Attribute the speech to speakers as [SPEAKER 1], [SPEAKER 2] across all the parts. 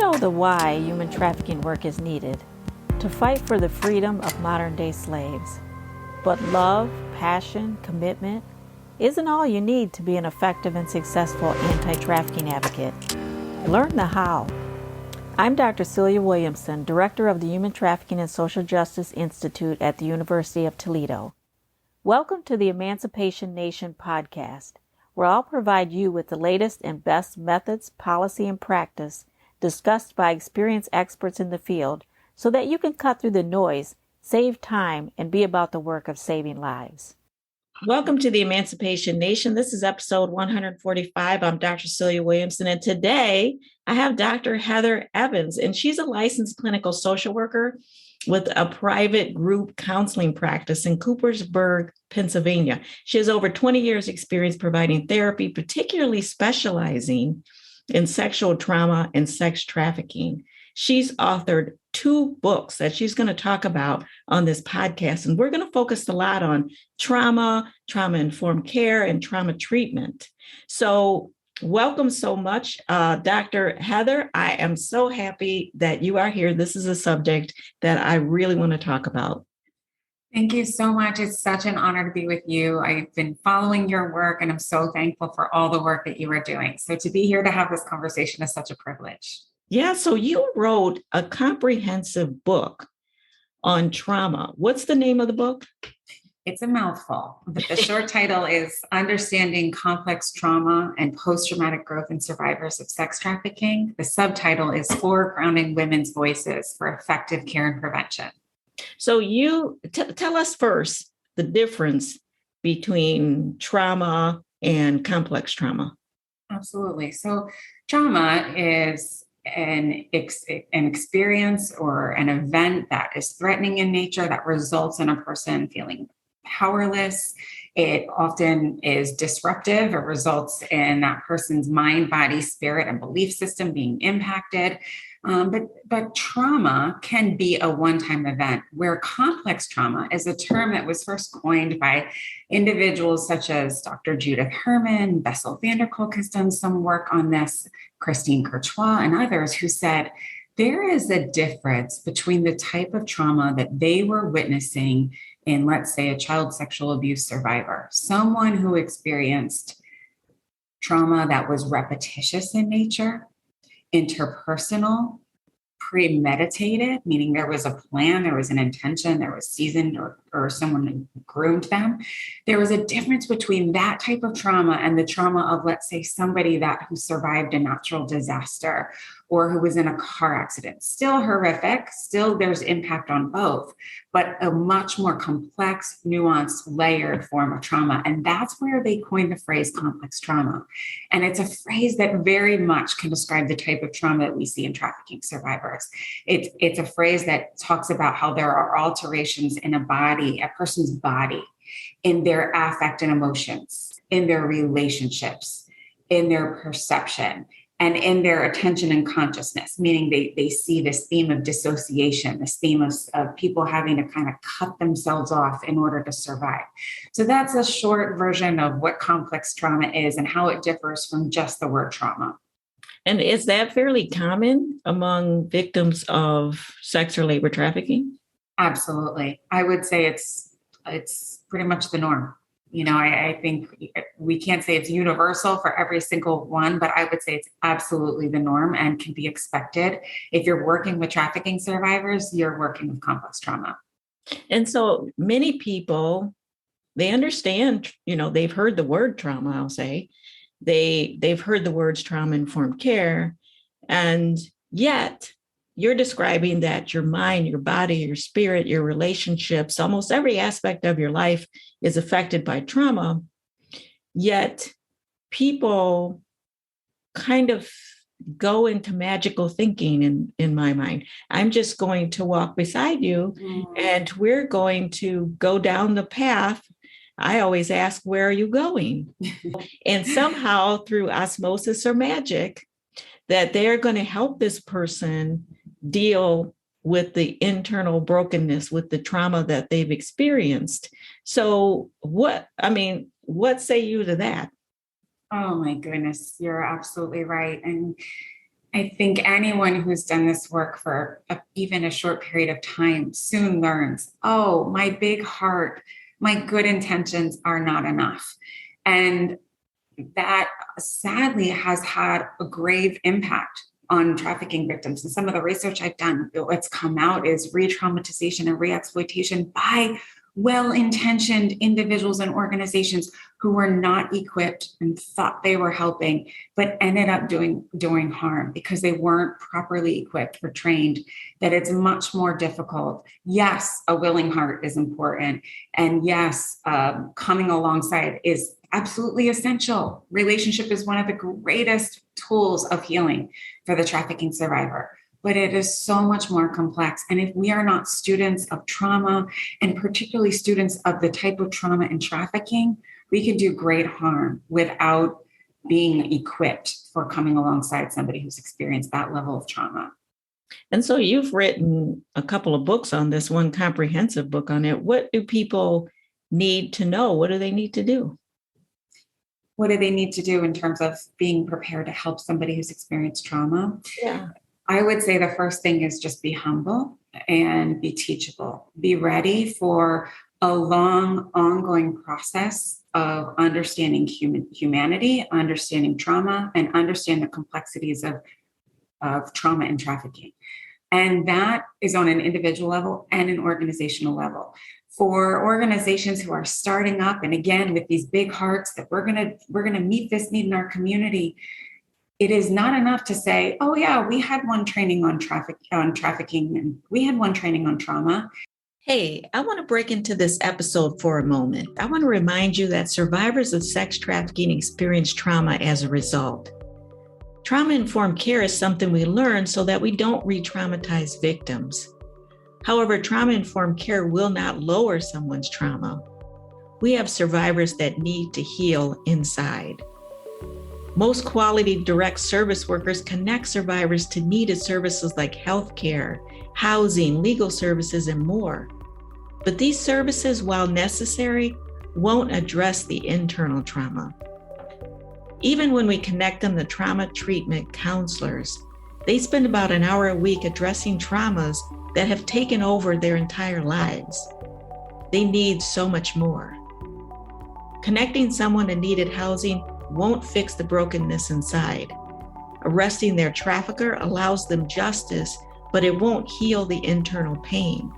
[SPEAKER 1] We know the why human trafficking work is needed, to fight for the freedom of modern-day slaves. But love, passion, commitment isn't all you need to be an effective and successful anti-trafficking advocate. Learn the how. I'm Dr. Celia Williamson, Director of the Human Trafficking and Social Justice Institute at the University of Toledo. Welcome to the Emancipation Nation podcast, where I'll provide you with the latest and best methods, policy, and practice discussed by experienced experts in the field so that you can cut through the noise, save time, and be about the work of saving lives. Welcome to the Emancipation Nation. This is episode 145. I'm Dr. Celia Williamson, and today I have Dr. Heather Evans, and she's a licensed clinical social worker with a private group counseling practice in Coopersburg, Pennsylvania. She has over 20 years experience providing therapy, particularly specializing in sexual trauma and sex trafficking. She's authored 2 books that she's going to talk about on this podcast, and we're going to focus a lot on trauma, trauma-informed care, and trauma treatment. So welcome so much, Dr. Heather. I am so happy that you are here. This is a subject that I really want to talk about.
[SPEAKER 2] Thank you so much. It's such an honor to be with you. I've been following your work, and I'm so thankful for all the work that you are doing. So to be here to have this conversation is such a privilege.
[SPEAKER 1] Yeah, so you wrote a comprehensive book on trauma. What's the name of the book?
[SPEAKER 2] It's a mouthful, but the short title is Understanding Complex Trauma and Post-Traumatic Growth in Survivors of Sex Trafficking. The subtitle is Foregrounding Women's Voices for Effective Care and Prevention.
[SPEAKER 1] So you tell us first the difference between trauma and complex trauma.
[SPEAKER 2] Absolutely. So trauma is an experience or an event that is threatening in nature that results in a person feeling powerless. It often is disruptive. It results in that person's mind, body, spirit, and belief system being impacted. But trauma can be a one-time event, where complex trauma is a term that was first coined by individuals such as Dr. Judith Herman, Bessel van der Kolk has done some work on this, Christine Courtois, and others, who said there is a difference between the type of trauma that they were witnessing in, let's say, a child sexual abuse survivor, someone who experienced trauma that was repetitious in nature, interpersonal, premeditated, meaning there was a plan, there was an intention, there was seasoned or someone who groomed them. There was a difference between that type of trauma and the trauma of, let's say, somebody who survived a natural disaster or who was in a car accident. Still horrific, still there's impact on both, but a much more complex, nuanced, layered form of trauma. And that's where they coined the phrase complex trauma. And it's a phrase that very much can describe the type of trauma that we see in trafficking survivors. It's a phrase that talks about how there are alterations in a person's body, in their affect and emotions, in their relationships, in their perception, and in their attention and consciousness, meaning they see this theme of dissociation, this theme of people having to kind of cut themselves off in order to survive. So that's a short version of what complex trauma is and how it differs from just the word trauma.
[SPEAKER 1] And is that fairly common among victims of sex or labor trafficking?
[SPEAKER 2] Absolutely. I would say it's pretty much the norm. You know, I think we can't say it's universal for every single one, but I would say it's absolutely the norm and can be expected. If you're working with trafficking survivors, you're working with complex trauma.
[SPEAKER 1] And so many people, they understand, they've heard the word trauma, I'll say. They've heard the words trauma-informed care, and yet you're describing that your mind, your body, your spirit, your relationships, almost every aspect of your life is affected by trauma. Yet people kind of go into magical thinking in my mind. I'm just going to walk beside you and we're going to go down the path. I always ask, where are you going? And somehow through osmosis or magic, that they're going to help this person deal with the internal brokenness, with the trauma that they've experienced. So what say you to that?
[SPEAKER 2] Oh my goodness, you're absolutely right. And I think anyone who's done this work for even a short period of time soon learns, oh, my big heart, my good intentions are not enough. And that sadly has had a grave impact on trafficking victims. And some of the research I've done, what's come out is re-traumatization and re-exploitation by well-intentioned individuals and organizations who were not equipped and thought they were helping, but ended up doing harm because they weren't properly equipped or trained, that it's much more difficult. Yes, a willing heart is important. And yes, coming alongside is absolutely essential. Relationship is one of the greatest tools of healing for the trafficking survivor, but it is so much more complex. And if we are not students of trauma, and particularly students of the type of trauma and trafficking, we can do great harm without being equipped for coming alongside somebody who's experienced that level of trauma.
[SPEAKER 3] And so you've written a couple of books on this, one comprehensive book on it. What do people need to know? What do they need to do?
[SPEAKER 2] What do they need to do in terms of being prepared to help somebody who's experienced trauma?
[SPEAKER 3] Yeah.
[SPEAKER 2] I would say the first thing is just be humble and be teachable. Be ready for a long, ongoing process of understanding humanity, understanding trauma, and understand the complexities of trauma and trafficking. And that is on an individual level and an organizational level. For organizations who are starting up, and again, with these big hearts that we're gonna meet this need in our community, it is not enough to say, oh yeah, we had one training on trafficking, and we had one training on trauma.
[SPEAKER 3] Hey, I want to break into this episode for a moment. I want to remind you that survivors of sex trafficking experience trauma as a result. Trauma-informed care is something we learn so that we don't re-traumatize victims. However, trauma-informed care will not lower someone's trauma. We have survivors that need to heal inside. Most quality direct service workers connect survivors to needed services like healthcare, housing, legal services, and more. But these services, while necessary, won't address the internal trauma. Even when we connect them to trauma treatment counselors, they spend about an hour a week addressing traumas that have taken over their entire lives. They need so much more. Connecting someone to needed housing won't fix the brokenness inside. Arresting their trafficker allows them justice, but it won't heal the internal pain.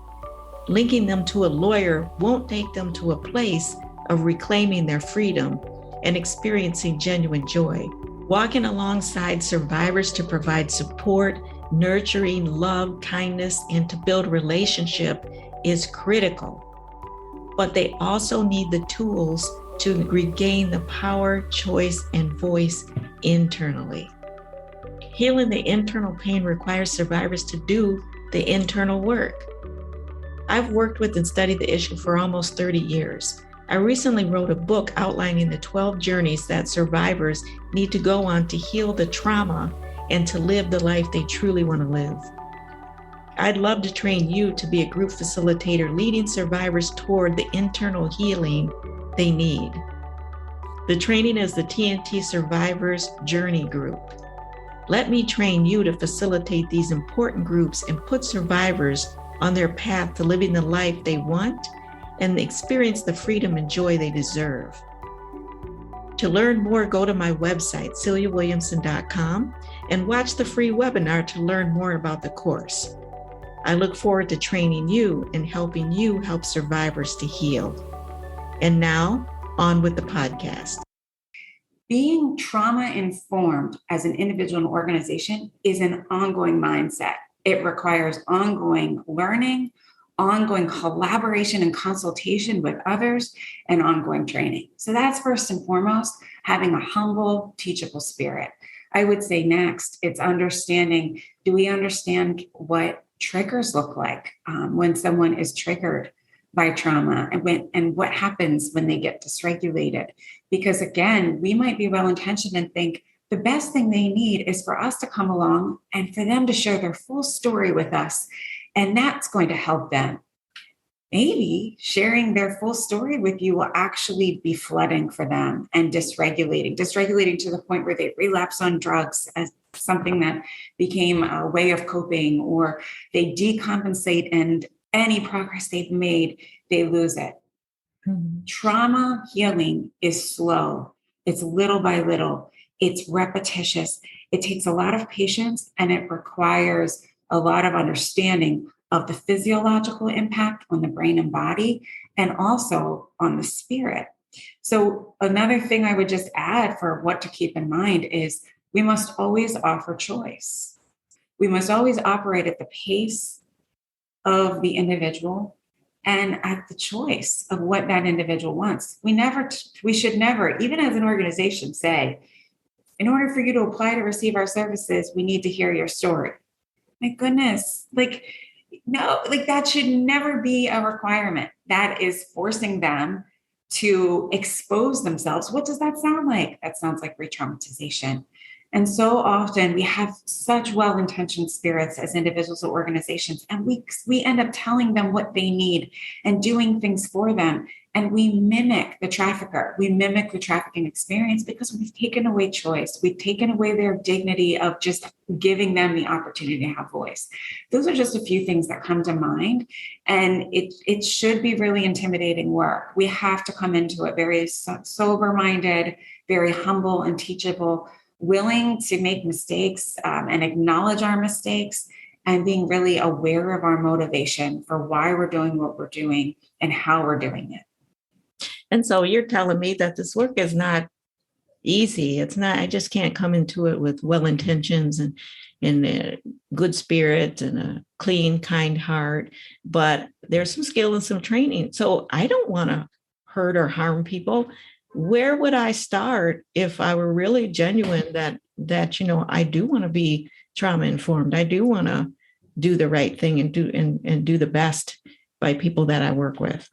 [SPEAKER 3] Linking them to a lawyer won't take them to a place of reclaiming their freedom and experiencing genuine joy. Walking alongside survivors to provide support, nurturing, love, kindness, and to build relationship is critical. But they also need the tools to regain the power, choice, and voice internally. Healing the internal pain requires survivors to do the internal work. I've worked with and studied the issue for almost 30 years. I recently wrote a book outlining the 12 journeys that survivors need to go on to heal the trauma and to live the life they truly want to live. I'd love to train you to be a group facilitator leading survivors toward the internal healing they need. The training is the TNT Survivors Journey Group. Let me train you to facilitate these important groups and put survivors on their path to living the life they want and experience the freedom and joy they deserve. To learn more, go to my website, CeliaWilliamson.com, and watch the free webinar to learn more about the course. I look forward to training you and helping you help survivors to heal. And now, on with the podcast.
[SPEAKER 2] Being trauma-informed as an individual and organization is an ongoing mindset. It requires ongoing learning, ongoing collaboration and consultation with others, and ongoing training. So that's first and foremost, having a humble, teachable spirit. I would say next, it's understanding, do we understand what triggers look like when someone is triggered by trauma, and what happens when they get dysregulated? Because again, we might be well-intentioned and think the best thing they need is for us to come along and for them to share their full story with us. And that's going to help them. Maybe sharing their full story with you will actually be flooding for them and dysregulating to the point where they relapse on drugs something that became a way of coping, or they decompensate, and any progress they've made, they lose it.
[SPEAKER 3] Mhm.
[SPEAKER 2] Trauma healing is slow. It's little by little. It's repetitious. It takes a lot of patience, and it requires a lot of understanding of the physiological impact on the brain and body, and also on the spirit. So another thing I would just add for what to keep in mind is we must always offer choice. We must always operate at the pace of the individual and at the choice of what that individual wants. We should never, even as an organization, say, in order for you to apply to receive our services, we need to hear your story. My goodness, like, no, like that should never be a requirement. That is forcing them to expose themselves. What does that sound like? That sounds like re-traumatization. And so often we have such well-intentioned spirits as individuals or organizations, and we end up telling them what they need and doing things for them. And we mimic the trafficker. We mimic the trafficking experience because we've taken away choice. We've taken away their dignity of just giving them the opportunity to have voice. Those are just a few things that come to mind. And it should be really intimidating work. We have to come into it very sober-minded, very humble and teachable, willing to make mistakes and acknowledge our mistakes, and being really aware of our motivation for why we're doing what we're doing and how we're doing it.
[SPEAKER 3] And so you're telling me that this work is not easy. It's not, I just can't come into it with well intentions and a good spirit and a clean, kind heart, but there's some skill and some training. So I don't want to hurt or harm people. Where would I start if I were really genuine that I do want to be trauma informed? I do want to do the right thing and do the best by people that I work with.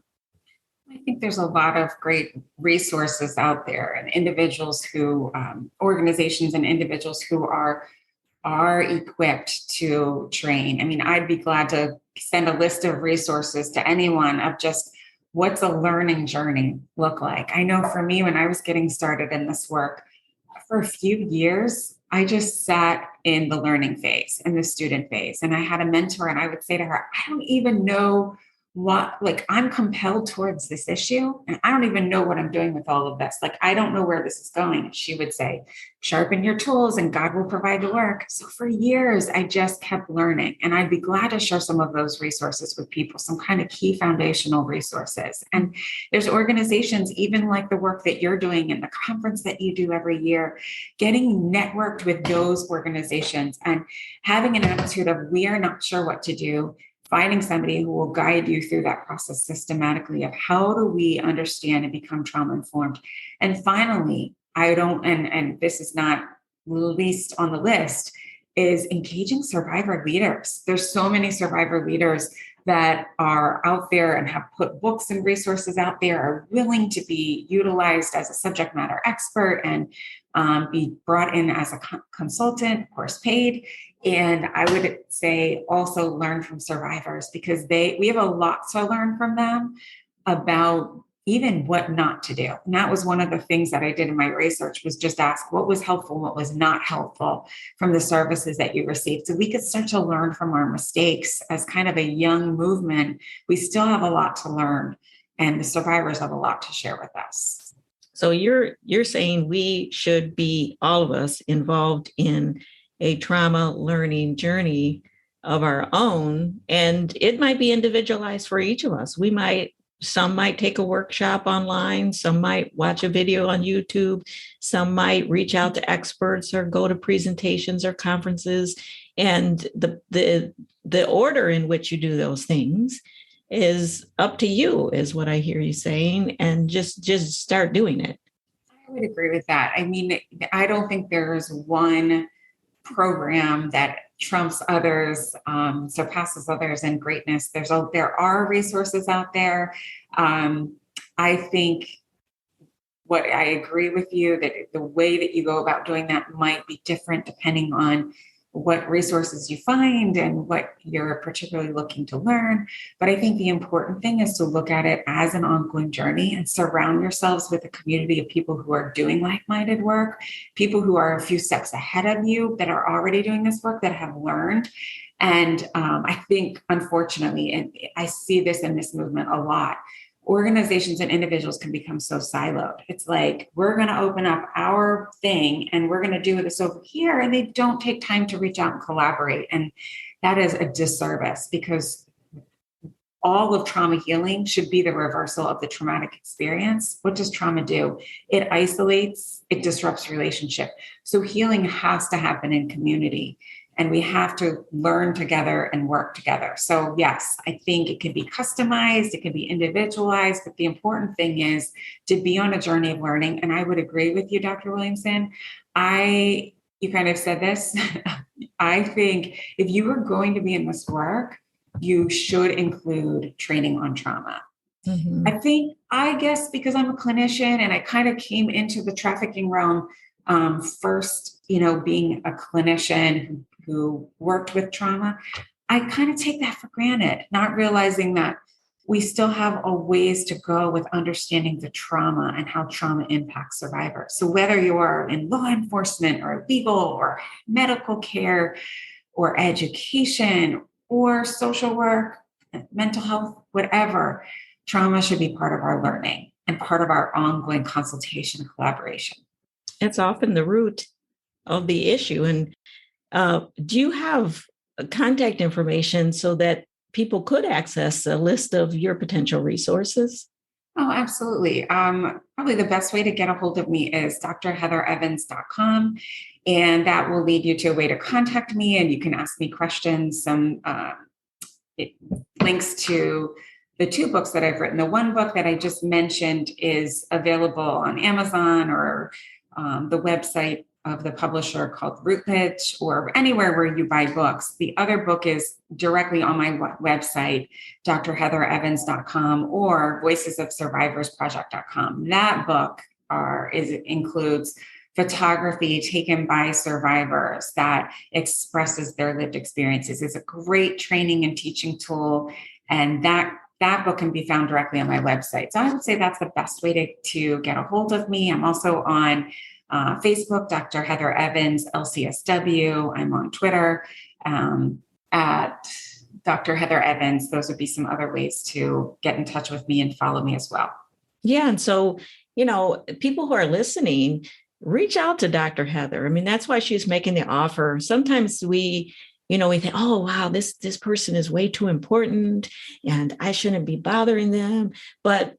[SPEAKER 2] I think there's a lot of great resources out there, and individuals who, organizations and individuals who are equipped to train. I mean, I'd be glad to send a list of resources to anyone of just what's a learning journey look like. I know for me, when I was getting started in this work, for a few years, I just sat in the learning phase, in the student phase. And I had a mentor, and I would say to her, I don't even know I'm compelled towards this issue, and I don't even know what I'm doing with all of this. Like, I don't know where this is going. And she would say, sharpen your tools and God will provide the work. So for years, I just kept learning, and I'd be glad to share some of those resources with people, some kind of key foundational resources. And there's organizations, even like the work that you're doing and the conference that you do every year, getting networked with those organizations and having an attitude of, we are not sure what to do, finding somebody who will guide you through that process systematically of how do we understand and become trauma informed. And finally, and this is not least on the list, is engaging survivor leaders. There's so many survivor leaders that are out there and have put books and resources out there, are willing to be utilized as a subject matter expert and be brought in as a consultant, of course paid. And I would say also learn from survivors, because we have a lot to learn from them about even what not to do. And that was one of the things that I did in my research, was just ask what was helpful, what was not helpful from the services that you received. So we could start to learn from our mistakes. As kind of a young movement, we still have a lot to learn, and the survivors have a lot to share with us.
[SPEAKER 3] So you're saying we should be, all of us, involved in a trauma learning journey of our own, and it might be individualized for each of us. Some might take a workshop online, some might watch a video on YouTube, some might reach out to experts or go to presentations or conferences. And the order in which you do those things is up to you, is what I hear you saying, and just start doing it.
[SPEAKER 2] I would agree with that. I mean, I don't think there's one program that trumps others, surpasses others in greatness. There are resources out there. I think what I agree with you, that the way that you go about doing that might be different depending on what resources you find and what you're particularly looking to learn. But I think the important thing is to look at it as an ongoing journey and surround yourselves with a community of people who are doing like-minded work, people who are a few steps ahead of you that are already doing this work, that have learned. And I think, unfortunately, and I see this in this movement a lot, organizations and individuals can become so siloed. It's like, we're going to open up our thing and we're going to do this over here. And they don't take time to reach out and collaborate. And that is a disservice, because all of trauma healing should be the reversal of the traumatic experience. What does trauma do? It isolates, it disrupts relationship. So healing has to happen in community. And we have to learn together and work together. So yes, I think it can be customized, it can be individualized, but the important thing is to be on a journey of learning. And I would agree with you, Dr. Williamson. You kind of said this. I think if you are going to be in this work, you should include training on trauma. Mm-hmm. I guess because I'm a clinician and I kind of came into the trafficking realm first, being a clinician who worked with trauma, I kind of take that for granted, not realizing that we still have a ways to go with understanding the trauma and how trauma impacts survivors. So whether you are in law enforcement or legal or medical care or education or social work, mental health, whatever, trauma should be part of our learning and part of our ongoing consultation and collaboration.
[SPEAKER 3] It's often the root of the issue. And do you have contact information so that people could access a list of your potential resources?
[SPEAKER 2] Oh, absolutely. Probably the best way to get a hold of me is drheatherevans.com. And that will lead you to a way to contact me, and you can ask me questions. Some links to the 2 books that I've written. The one book that I just mentioned is available on Amazon or the website of the publisher called Routledge, or anywhere where you buy books. The other book is directly on my website, drheatherevans.com or voicesofsurvivorsproject.com. That book includes photography taken by survivors that expresses their lived experiences. It's a great training and teaching tool. And that book can be found directly on my website. So I would say that's the best way to get a hold of me. I'm also on Facebook, Dr. Heather Evans, LCSW. I'm on Twitter at Dr. Heather Evans. Those would be some other ways to get in touch with me and follow me as well.
[SPEAKER 3] Yeah. And so, people who are listening, reach out to Dr. Heather. I mean, that's why she's making the offer. Sometimes we think, oh, wow, this person is way too important and I shouldn't be bothering them. But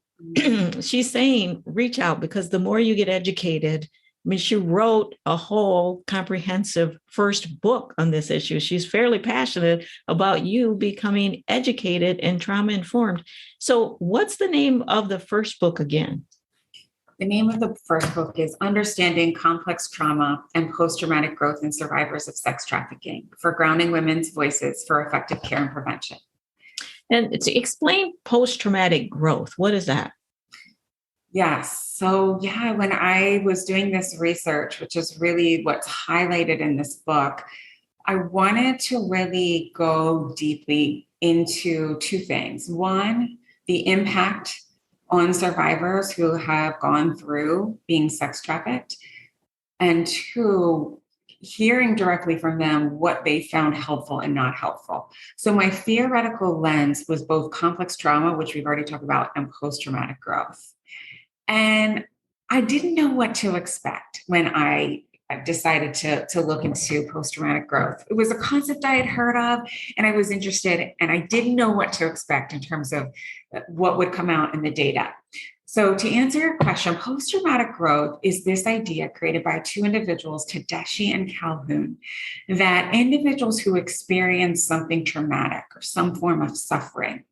[SPEAKER 3] she's saying, reach out, because the more you get educated, I mean, she wrote a whole comprehensive first book on this issue. She's fairly passionate about you becoming educated and trauma informed. So what's the name of the first book again?
[SPEAKER 2] The name of the first book is Understanding Complex Trauma and Post-Traumatic Growth in Survivors of Sex Trafficking for Grounding Women's Voices for Effective Care and Prevention.
[SPEAKER 3] And to explain post-traumatic growth, what is that?
[SPEAKER 2] Yes. So when I was doing this research, which is really what's highlighted in this book, I wanted to really go deeply into 2 things. One, the impact on survivors who have gone through being sex trafficked, and 2, hearing directly from them what they found helpful and not helpful. So my theoretical lens was both complex trauma, which we've already talked about, and post-traumatic growth. And I didn't know what to expect when I decided to look into post-traumatic growth. It was a concept I had heard of, and I was interested, and I didn't know what to expect in terms of what would come out in the data. So to answer your question, post-traumatic growth is this idea created by 2 individuals, Tedeschi and Calhoun, that individuals who experience something traumatic or some form of suffering,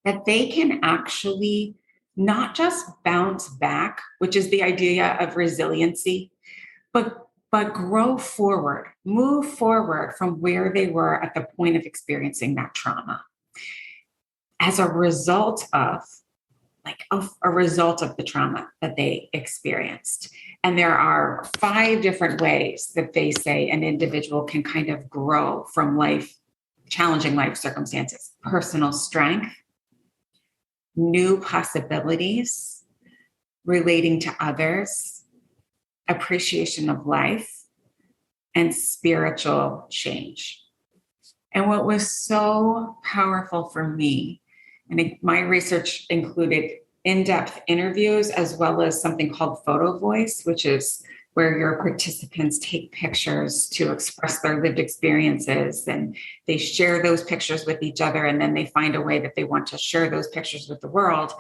[SPEAKER 2] that they can actually not just bounce back, which is the idea of resiliency, but grow forward, move forward from where they were at the point of experiencing that trauma as a result of like a result of the trauma that they experienced. And there are 5 different ways that they say an individual can kind of grow from challenging life circumstances: personal strength, new possibilities, relating to others, appreciation of life, and spiritual change. And what was so powerful for me, and my research included in-depth interviews as well as something called photo voice, which is where your participants take pictures to express their lived experiences, and they share those pictures with each other, and then they find a way that they want to share those pictures with the world.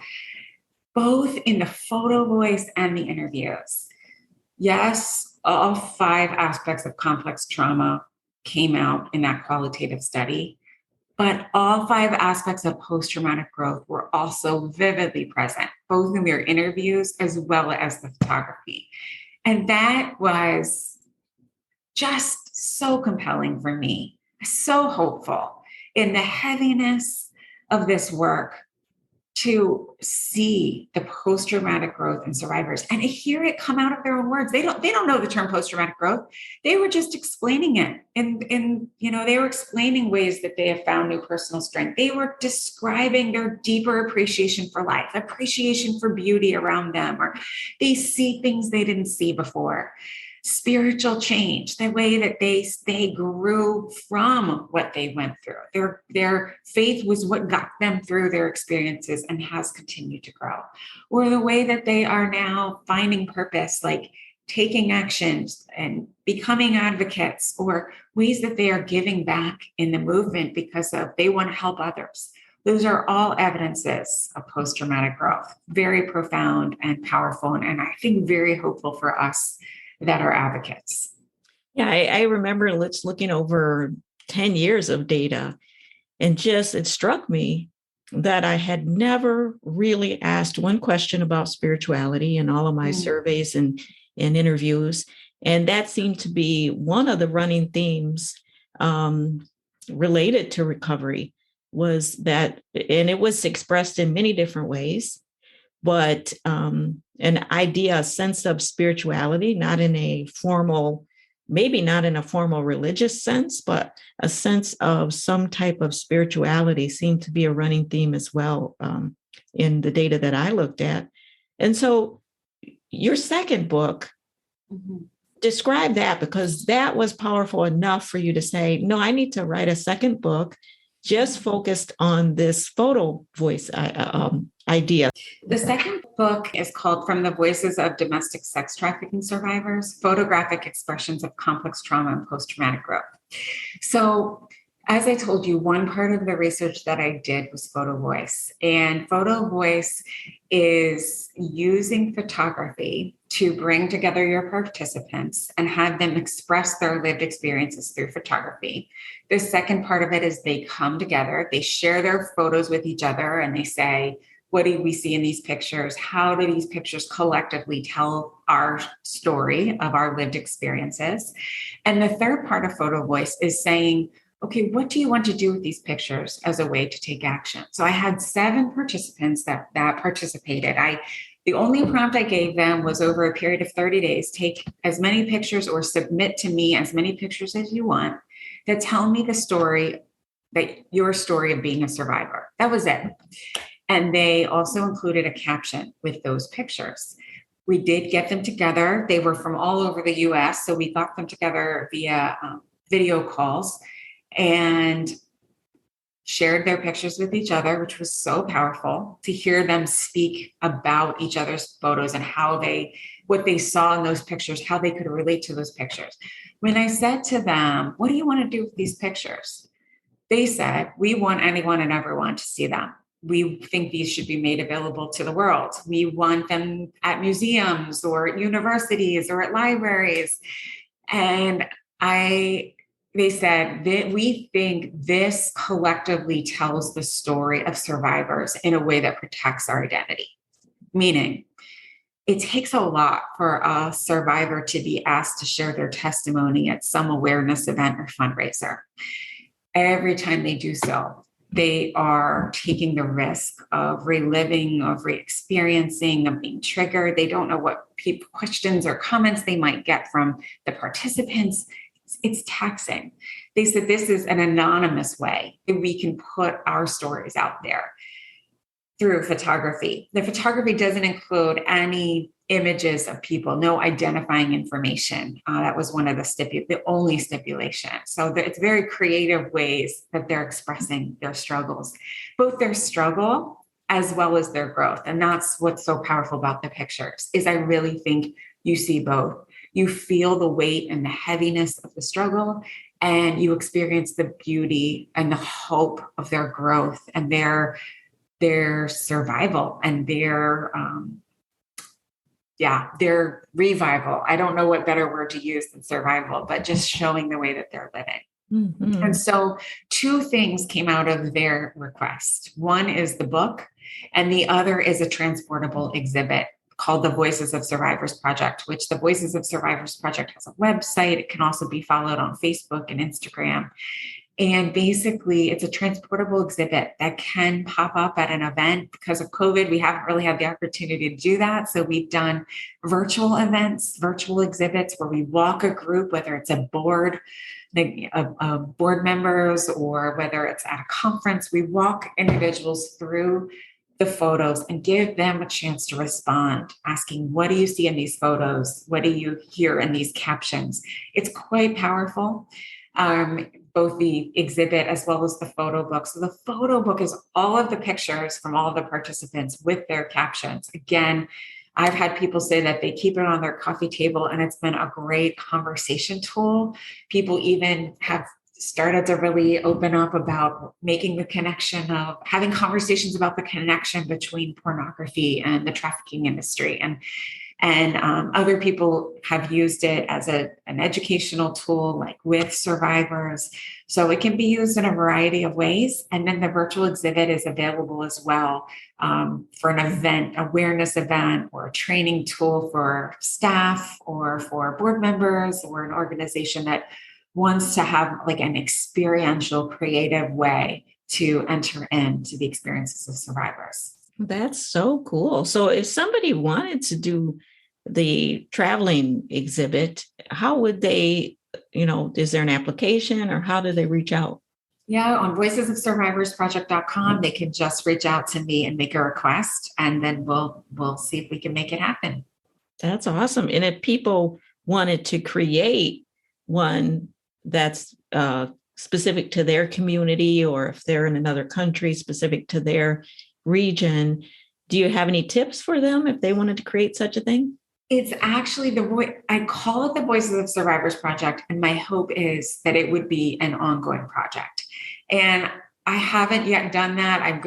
[SPEAKER 2] Both in the photo voice and the interviews, yes, all 5 aspects of complex trauma came out in that qualitative study, but all 5 aspects of post-traumatic growth were also vividly present, both in their interviews as well as the photography. And that was just so compelling for me, so hopeful in the heaviness of this work, to see the post-traumatic growth in survivors and hear it come out of their own words. They don't know the term post-traumatic growth. They were just explaining it. And they were explaining ways that they have found new personal strength. They were describing their deeper appreciation for life, appreciation for beauty around them, or they see things they didn't see before. Spiritual change, the way that they grew from what they went through. Their faith was what got them through their experiences and has continued to grow. Or the way that they are now finding purpose, like taking actions and becoming advocates, or ways that they are giving back in the movement because they want to help others. Those are all evidences of post-traumatic growth. Very profound and powerful, and I think very hopeful for us that are advocates.
[SPEAKER 3] Yeah, I remember looking over 10 years of data, and it struck me that I had never really asked one question about spirituality in all of my surveys and interviews. And that seemed to be one of the running themes related to recovery, was that, and it was expressed in many different ways, but an idea, a sense of spirituality, not in a formal, maybe not in a formal religious sense, but a sense of some type of spirituality seemed to be a running theme as well in the data that I looked at. And so your second book, describe that, because that was powerful enough for you to say, no, I need to write a second book just focused on this photo voice idea.
[SPEAKER 2] The second book is called From the Voices of Domestic Sex Trafficking Survivors, Photographic Expressions of Complex Trauma and Post-Traumatic Growth. So, as I told you, one part of the research that I did was photo voice. And photo voice is using photography to bring together your participants and have them express their lived experiences through photography. The second part of it is they come together, they share their photos with each other, and they say, what do we see in these pictures? How do these pictures collectively tell our story of our lived experiences? And the third part of photo voice is saying, okay, what do you want to do with these pictures as a way to take action? So I had 7 participants that participated. The only prompt I gave them was, over a period of 30 days, take as many pictures or submit to me as many pictures as you want that tell me your story of being a survivor. That was it. And they also included a caption with those pictures. We did get them together. They were from all over the US, so we got them together via video calls and shared their pictures with each other, which was so powerful to hear them speak about each other's photos and what they saw in those pictures, how they could relate to those pictures. When I said to them, what do you want to do with these pictures? They said, we want anyone and everyone to see them. We think these should be made available to the world. We want them at museums or at universities or at libraries. And they said that we think this collectively tells the story of survivors in a way that protects our identity. Meaning, it takes a lot for a survivor to be asked to share their testimony at some awareness event or fundraiser. Every time they do so, They are taking the risk of reliving, of re-experiencing, of being triggered. They don't know what questions or comments they might get from the participants. It's taxing. They said this is an anonymous way that we can put our stories out there through photography. The photography doesn't include any images of people, no identifying information. That was one of the only stipulation. So it's very creative ways that they're expressing their struggles, both their struggle as well as their growth. And that's what's so powerful about the pictures is I really think you see both. You feel the weight and the heaviness of the struggle, and you experience the beauty and the hope of their growth and their survival and their revival. I don't know what better word to use than survival, but just showing the way that they're living. Mm-hmm. And so 2 things came out of their request. One is the book, and the other is a transportable exhibit called the Voices of Survivors Project, which the Voices of Survivors Project has a website. It can also be followed on Facebook and Instagram. And basically, it's a transportable exhibit that can pop up at an event. Because of COVID, we haven't really had the opportunity to do that. So we've done virtual events, virtual exhibits where we walk a group, whether it's a board, board members, or whether it's at a conference. We walk individuals through the photos and give them a chance to respond, asking, what do you see in these photos? What do you hear in these captions? It's quite powerful. Both the exhibit as well as the photo book. So the photo book is all of the pictures from all of the participants with their captions. Again, I've had people say that they keep it on their coffee table, and it's been a great conversation tool. People even have started to really open up about making the connection of having conversations about the connection between pornography and the trafficking industry. And other people have used it as an educational tool, like with survivors. So it can be used in a variety of ways. And then the virtual exhibit is available as well for an event, awareness event, or a training tool for staff or for board members or an organization that wants to have like an experiential, creative way to enter into the experiences of survivors.
[SPEAKER 3] That's so cool. So if somebody wanted to do the traveling exhibit, how would they, is there an application or how do they reach out?
[SPEAKER 2] Yeah, on voicesofsurvivorsproject.com, they can just reach out to me and make a request, and then we'll see if we can make it happen.
[SPEAKER 3] That's awesome. And if people wanted to create one that's specific to their community, or if they're in another country specific to their region, do you have any tips for them if they wanted to create such a thing?
[SPEAKER 2] It's actually I call it the Voices of Survivors Project, and my hope is that it would be an ongoing project. And I haven't yet done that. I'm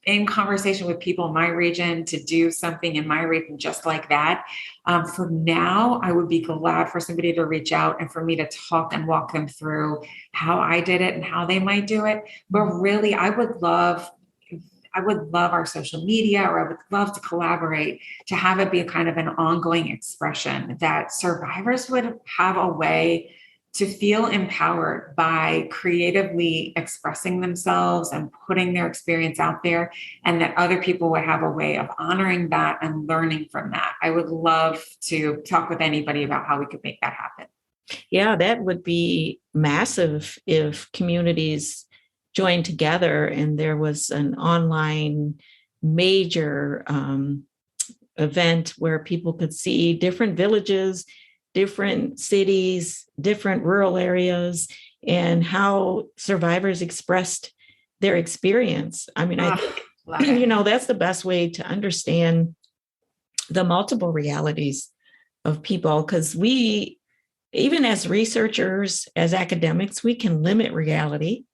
[SPEAKER 2] in conversation with people in my region to do something in my region just like that. For now, I would be glad for somebody to reach out and for me to talk and walk them through how I did it and how they might do it. But really, I would love our social media, or I would love to collaborate to have it be a kind of an ongoing expression that survivors would have a way to feel empowered by creatively expressing themselves and putting their experience out there, and that other people would have a way of honoring that and learning from that. I would love to talk with anybody about how we could make that happen.
[SPEAKER 3] Yeah, that would be massive if communities joined together and there was an online major event where people could see different villages, different cities, different rural areas, and how survivors expressed their experience. I mean, I think, that's the best way to understand the multiple realities of people, because we, even as researchers, as academics, we can limit reality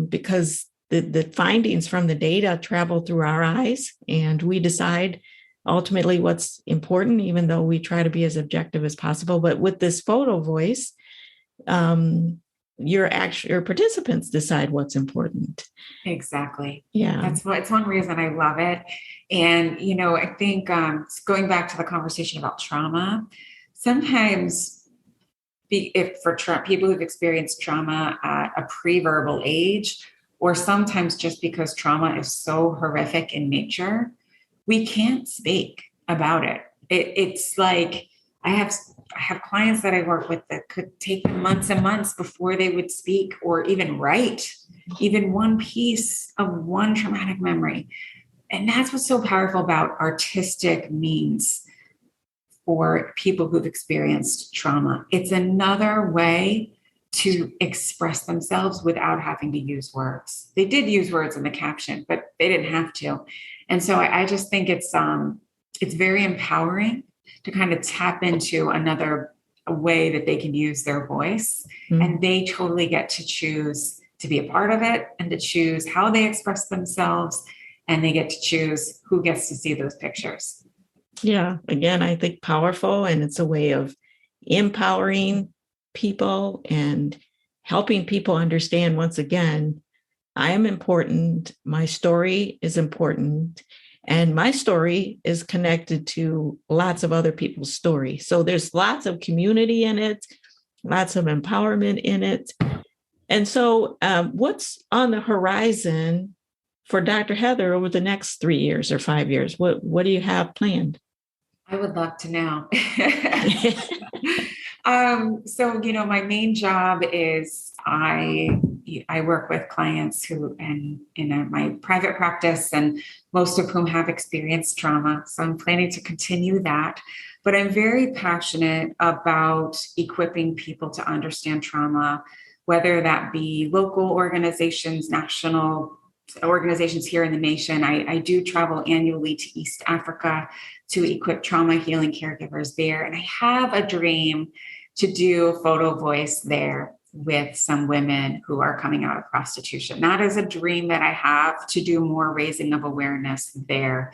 [SPEAKER 3] because the findings from the data travel through our eyes, and we decide ultimately what's important, even though we try to be as objective as possible. But with this photo voice, your participants decide what's important.
[SPEAKER 2] Exactly.
[SPEAKER 3] Yeah.
[SPEAKER 2] It's one reason I love it. And, I think going back to the conversation about trauma, sometimes if for people who've experienced trauma at a pre-verbal age, or sometimes just because trauma is so horrific in nature, we can't speak about it. It's like I have clients that I work with that could take them months and months before they would speak or even write even one piece of one traumatic memory. And that's what's so powerful about artistic means for people who've experienced trauma. It's another way to express themselves without having to use words. They did use words in the caption, but they didn't have to. And so I just think it's very empowering to kind of tap into another way that they can use their voice. Mm-hmm. And they totally get to choose to be a part of it and to choose how they express themselves. And they get to choose who gets to see those pictures.
[SPEAKER 3] Yeah, again, I think powerful, and it's a way of empowering people and helping people understand, once again, I am important. My story is important. And my story is connected to lots of other people's stories. So there's lots of community in it, lots of empowerment in it. And so what's on the horizon for Dr. Heather over the next 3 years or 5 years? What do you have planned?
[SPEAKER 2] I would love to know. So, my main job is I work with clients who, and in my private practice, and most of whom have experienced trauma. So I'm planning to continue that. But I'm very passionate about equipping people to understand trauma, whether that be local organizations, national organizations here in the nation. I do travel annually to East Africa to equip trauma healing caregivers there. And I have a dream to do photo voice there with some women who are coming out of prostitution. That is a dream that I have, to do more raising of awareness there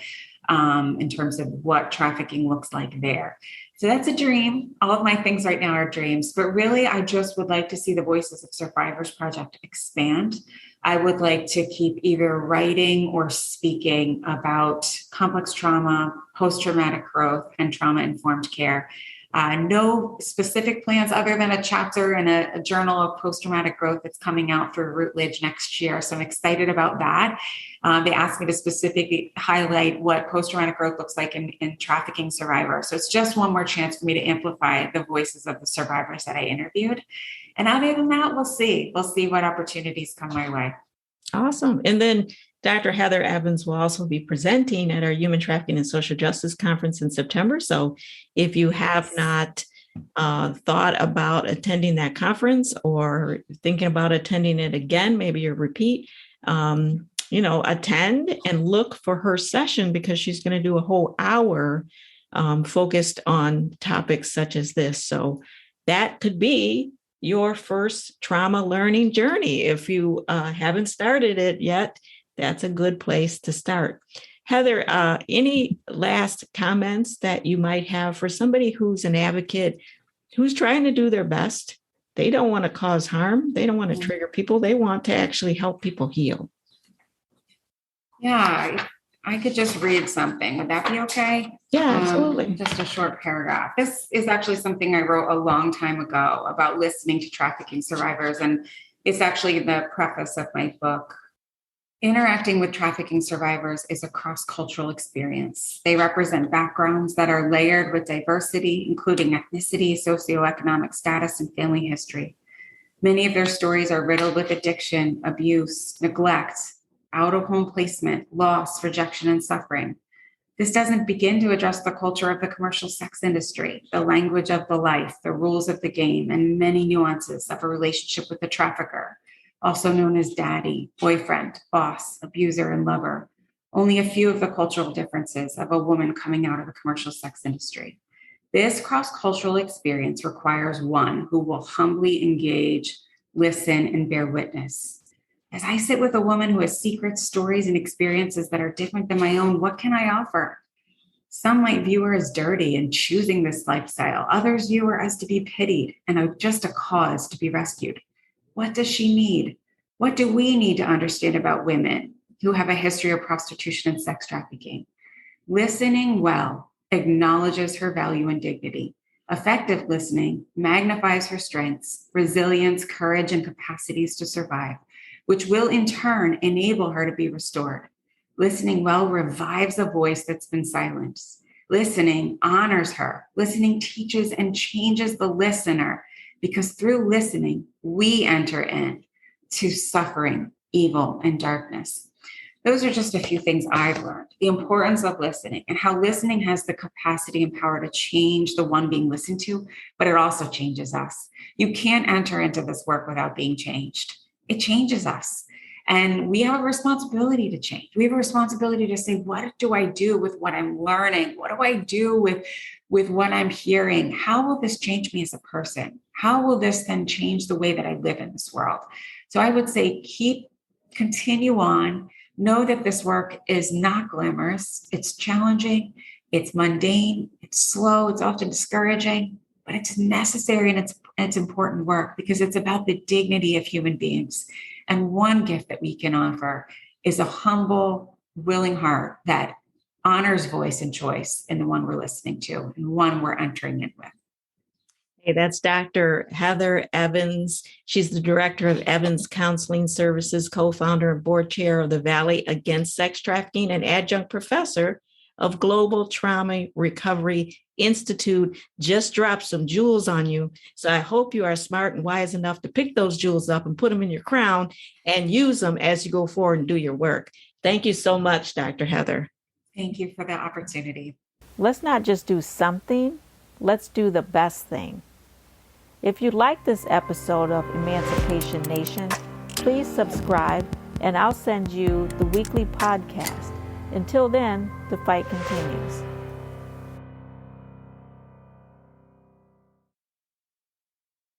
[SPEAKER 2] in terms of what trafficking looks like there. So that's a dream. All of my things right now are dreams, but really I just would like to see the Voices of Survivors Project expand. I would like to keep either writing or speaking about complex trauma, post-traumatic growth, and trauma-informed care. No specific plans other than a chapter in a journal of post-traumatic growth that's coming out through Routledge next year. So I'm excited about that. They asked me to specifically highlight what post-traumatic growth looks like in trafficking survivors. So it's just one more chance for me to amplify the voices of the survivors that I interviewed. And other than that, we'll see. We'll see what opportunities come my way.
[SPEAKER 3] Awesome. And then Dr. Heather Evans will also be presenting at our Human Trafficking and Social Justice Conference in September. So if you have not thought about attending that conference or thinking about attending it again, maybe a repeat, attend and look for her session, because she's going to do a whole hour focused on topics such as this. So that could be your first trauma learning journey. If you haven't started it yet, that's a good place to start. Heather, any last comments that you might have for somebody who's an advocate, who's trying to do their best? They don't want to cause harm. They don't want to trigger people. They want to actually help people heal.
[SPEAKER 2] Yeah, I could just read something. Would that be okay?
[SPEAKER 3] Yeah, absolutely.
[SPEAKER 2] Just a short paragraph. This is actually something I wrote a long time ago about listening to trafficking survivors. And it's actually the preface of my book. Interacting with trafficking survivors is a cross-cultural experience. They represent backgrounds that are layered with diversity, including ethnicity, socioeconomic status, and family history. Many of their stories are riddled with addiction, abuse, neglect, out-of-home placement, loss, rejection, and suffering. This doesn't begin to address the culture of the commercial sex industry, the language of the life, the rules of the game, and many nuances of a relationship with the trafficker, also known as daddy, boyfriend, boss, abuser, and lover. Only a few of the cultural differences of a woman coming out of the commercial sex industry. This cross-cultural experience requires one who will humbly engage, listen, and bear witness. As I sit with a woman who has secrets, stories, and experiences that are different than my own, what can I offer? Some might view her as dirty and choosing this lifestyle. Others view her as to be pitied and just a cause to be rescued. What does she need? What do we need to understand about women who have a history of prostitution and sex trafficking? Listening well acknowledges her value and dignity. Effective listening magnifies her strengths, resilience, courage, and capacities to survive. which will in turn enable her to be restored. Listening well revives a voice that's been silenced. Listening honors her. Listening teaches and changes the listener, because through listening, we enter in to suffering, evil, and darkness. Those are just a few things I've learned. The importance of listening and how listening has the capacity and power to change the one being listened to, but it also changes us. You can't enter into this work without being changed. It changes us. And we have a responsibility to change. We have a responsibility to say, what do I do with what I'm learning? What do I do with what I'm hearing? How will this change me as a person? How will this then change the way that I live in this world? So I would say continue on. Know that this work is not glamorous. It's challenging. It's mundane. It's slow. It's often discouraging, but it's necessary, and it's important work, because it's about the dignity of human beings. And one gift that we can offer is a humble, willing heart that honors voice and choice in the one we're listening to and one we're entering in with.
[SPEAKER 3] Hey, that's Dr. Heather Evans. She's the director of Evans Counseling Services, co-founder and board chair of the Valley Against Sex Trafficking, and adjunct professor of Global Trauma Recovery Institute. Just dropped some jewels on you. So I hope you are smart and wise enough to pick those jewels up and put them in your crown and use them as you go forward and do your work. Thank you so much, Dr. Heather.
[SPEAKER 2] Thank you for the opportunity.
[SPEAKER 1] Let's not just do something, let's do the best thing. If you like this episode of Emancipation Nation, please subscribe and I'll send you the weekly podcast. Until then, the fight continues.